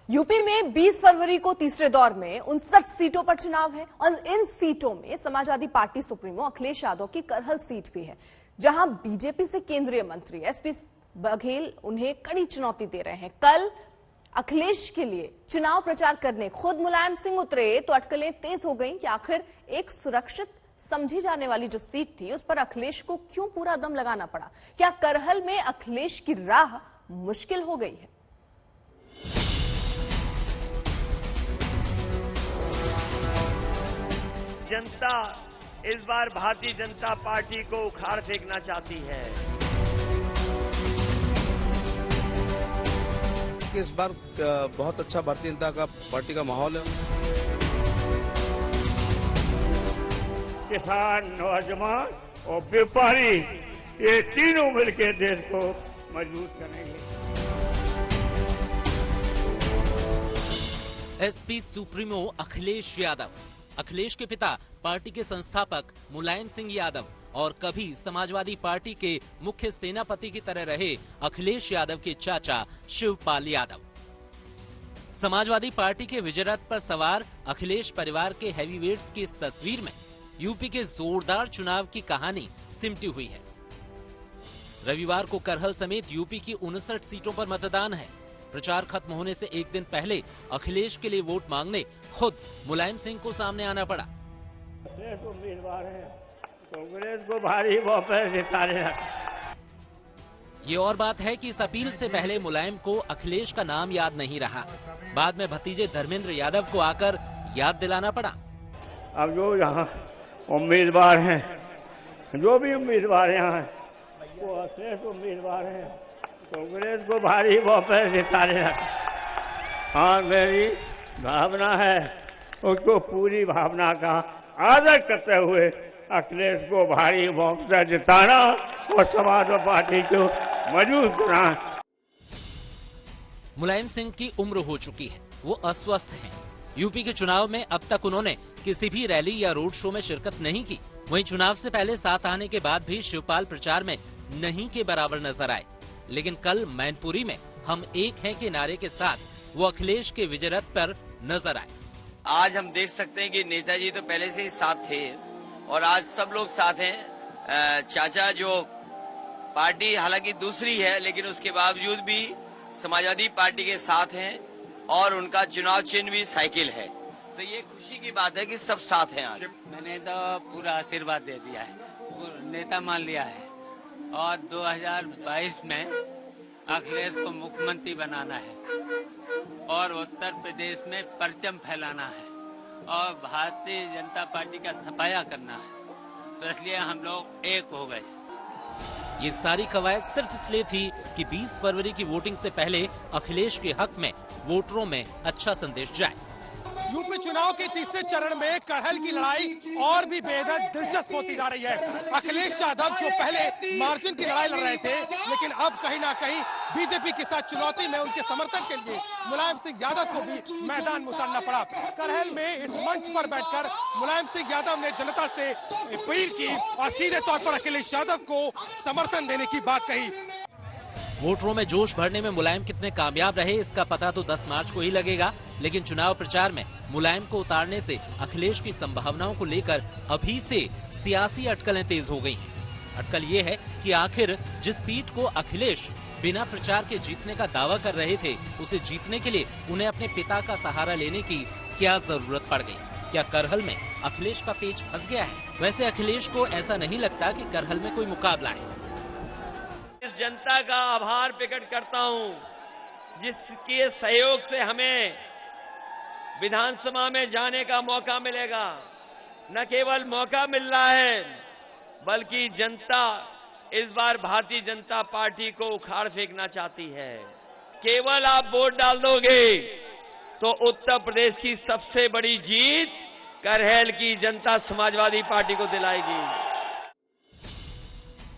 UP में 20 फरवरी को तीसरे दौर में 59 सीटों पर चुनाव है और इन सीटों में समाजवादी पार्टी सुप्रीमो अखिलेश यादव की करहल सीट भी है, जहां बीजेपी से केंद्रीय मंत्री एसपी बघेल उन्हें कड़ी चुनौती दे रहे हैं। कल अखिलेश के लिए चुनाव प्रचार करने खुद मुलायम सिंह उतरे तो अटकलें तेज हो गईं कि आखिर एक सुरक्षित समझी जाने वाली जो सीट थी उस पर अखिलेश को क्यों पूरा दम लगाना पड़ा। क्या करहल में अखिलेश की राह मुश्किल हो गई है? जनता इस बार भारतीय जनता पार्टी को उखाड़ फेंकना चाहती है। इस बार बहुत अच्छा भारतीय जनता पार्टी का माहौल है। किसान, नौजवान और व्यापारी ये तीनों मिलकर देश को मजबूत करेंगे। एसपी सुप्रीमो अखिलेश यादव, अखिलेश के पिता पार्टी के संस्थापक मुलायम सिंह यादव और कभी समाजवादी पार्टी के मुख्य सेनापति की तरह रहे अखिलेश यादव के चाचा शिवपाल यादव। समाजवादी पार्टी के विजय रथ पर सवार अखिलेश परिवार के हैवीवेट्स की इस तस्वीर में यूपी के जोरदार चुनाव की कहानी सिमटी हुई है। रविवार को करहल समेत यूपी की 59 सीटों पर मतदान है। प्रचार खत्म होने से एक दिन पहले अखिलेश के लिए वोट मांगने खुद मुलायम सिंह को सामने आना पड़ा। उम्मीदवार है, कांग्रेस को भारी बहुमत जिताने। ये और बात है कि इस अपील से पहले मुलायम को अखिलेश का नाम याद नहीं रहा। बाद में भतीजे धर्मेंद्र यादव को आकर याद दिलाना पड़ा। अब जो यहाँ उम्मीदवार हैं, जो भी उम्मीदवार यहाँ वो श्रेष्ठ उम्मीदवार हैं, कांग्रेस को भारी बहुमत जिताने। हाँ, मेरी भावना है उसको पूरी भावना का आदर करते हुए अखिलेश को भारी बहुमत जिताना और समाजवादी पार्टी को मजबूत करना। मुलायम सिंह की उम्र हो चुकी है, वो अस्वस्थ हैं। यूपी के चुनाव में अब तक उन्होंने किसी भी रैली या रोड शो में शिरकत नहीं की। वहीं चुनाव से पहले साथ आने के बाद भी शिवपाल प्रचार में नहीं के बराबर नजर आए। लेकिन कल मैनपुरी में हम एक हैं के नारे के साथ वो अखिलेश के विजय रथ पर नजर आए। आज हम देख सकते हैं कि नेताजी तो पहले से ही साथ थे और आज सब लोग साथ हैं। चाचा जो पार्टी हालांकि दूसरी है लेकिन उसके बावजूद भी समाजवादी पार्टी के साथ हैं और उनका चुनाव चिन्ह भी साइकिल है, तो ये खुशी की बात है कि सब साथ हैं। आज मैंने तो पूरा आशीर्वाद दे दिया है, नेता मान लिया है और 2022 में अखिलेश को मुख्यमंत्री बनाना है और उत्तर प्रदेश में परचम फैलाना है और भारतीय जनता पार्टी का सफाया करना है, तो इसलिए हम लोग एक हो गए। ये सारी कवायद सिर्फ इसलिए थी कि 20 फरवरी की वोटिंग से पहले अखिलेश के हक में वोटरों में अच्छा संदेश जाए। यूपी चुनाव के तीसरे चरण में करहल की लड़ाई और भी बेहद दिलचस्प होती जा रही है। अखिलेश यादव जो पहले मार्जिन की लड़ाई लड़ रहे थे, लेकिन अब कहीं ना कहीं बीजेपी के साथ चुनौती में उनके समर्थन के लिए मुलायम सिंह यादव को भी मैदान में उतरना पड़ा। करहल में इस मंच पर बैठकर मुलायम सिंह यादव ने जनता से अपील की और सीधे तौर पर अखिलेश यादव को समर्थन देने की बात कही। वोटरों में जोश भरने में मुलायम कितने कामयाब रहे इसका पता तो 10 मार्च को ही लगेगा, लेकिन चुनाव प्रचार में मुलायम को उतारने से अखिलेश की संभावनाओं को लेकर अभी से सियासी अटकलें तेज हो गई हैं। अटकल ये है कि आखिर जिस सीट को अखिलेश बिना प्रचार के जीतने का दावा कर रहे थे, उसे जीतने के लिए उन्हें अपने पिता का सहारा लेने की क्या जरूरत पड़ गई? क्या करहल में अखिलेश का पेच फंस गया है? वैसे अखिलेश को ऐसा नहीं लगता कि करहल में कोई मुकाबला है। इस जनता का आभार प्रकट करता हूं जिसके सहयोग से हमें विधानसभा में जाने का मौका मिलेगा। न केवल मौका मिल रहा है बल्कि जनता इस बार भारतीय जनता पार्टी को उखाड़ फेंकना चाहती है। केवल आप वोट डाल दोगे तो उत्तर प्रदेश की सबसे बड़ी जीत करहल की जनता समाजवादी पार्टी को दिलाएगी।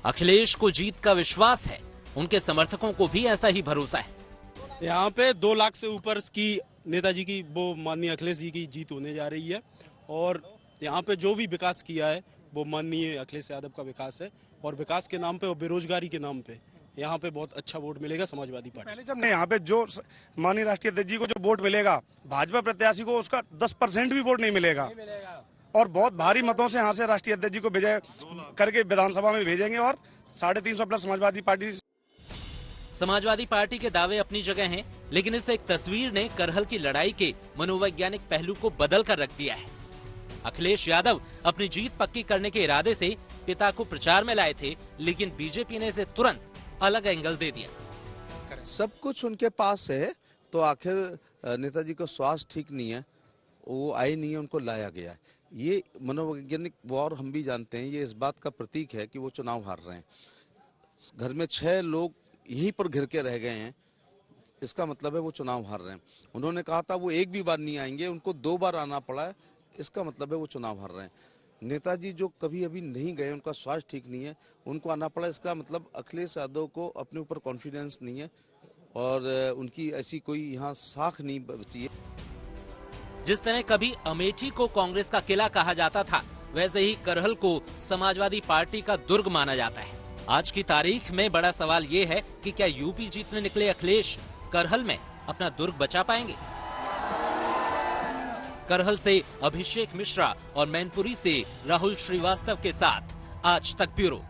अखिलेश को जीत का विश्वास है, उनके समर्थकों को भी ऐसा ही भरोसा है। यहाँ पे 2 लाख से ऊपर की नेताजी की वो माननीय अखिलेश जी की जीत होने जा रही है और यहाँ पे जो भी विकास किया है वो माननीय अखिलेश यादव का विकास है और विकास के नाम पे और बेरोजगारी के नाम पे यहाँ पे बहुत अच्छा वोट मिलेगा समाजवादी पार्टी। पहले जब यहाँ पे जो माननीय राष्ट्रीय अध्यक्ष जी को जो वोट मिलेगा, भाजपा प्रत्याशी को उसका 10% भी वोट नहीं मिलेगा और बहुत भारी मतों से यहाँ से राष्ट्रीय अध्यक्ष जी को विजय करके विधानसभा में भेजेंगे और 350 plus Samajwadi party. Samajwadi party के दावे अपनी जगह हैं, लेकिन इस एक तस्वीर ने करहल की लड़ाई के मनोवैज्ञानिक पहलू को बदल कर रख दिया है। अखिलेश यादव अपनी जीत पक्की करने के इरादे से पिता को प्रचार में लाए थे, लेकिन बीजेपी ने इसे तुरंत अलग एंगल दे दिया। सब कुछ उनके पास है, तो आखिर नेताजी का स्वास्थ्य ठीक नहीं है, वो आए नहीं है, उनको लाया गया है। ये मनोवैज्ञानिक और हम भी जानते हैं, ये इस बात का प्रतीक है कि वो चुनाव हार रहे हैं। घर में 6 लोग यहीं पर घिर के रह गए हैं, इसका मतलब है वो चुनाव हार रहे हैं। उन्होंने कहा था वो एक भी बार नहीं आएंगे, उनको 2 बार आना पड़ा है, इसका मतलब है वो चुनाव हार रहे हैं। नेताजी जो कभी अभी नहीं गए, उनका स्वास्थ्य ठीक नहीं है, उनको आना पड़ा, इसका मतलब अखिलेश यादव को अपने ऊपर कॉन्फिडेंस नहीं है और उनकी ऐसी कोई यहाँ साख नहीं बची है। जिस तरह कभी अमेठी को कांग्रेस का किला कहा जाता था, वैसे ही करहल को समाजवादी पार्टी का दुर्ग माना जाता है। आज की तारीख में बड़ा सवाल ये है कि क्या यूपी जीतने निकले अखिलेश करहल में अपना दुर्ग बचा पाएंगे? करहल से अभिषेक मिश्रा और मैनपुरी से राहुल श्रीवास्तव के साथ आज तक ब्यूरो।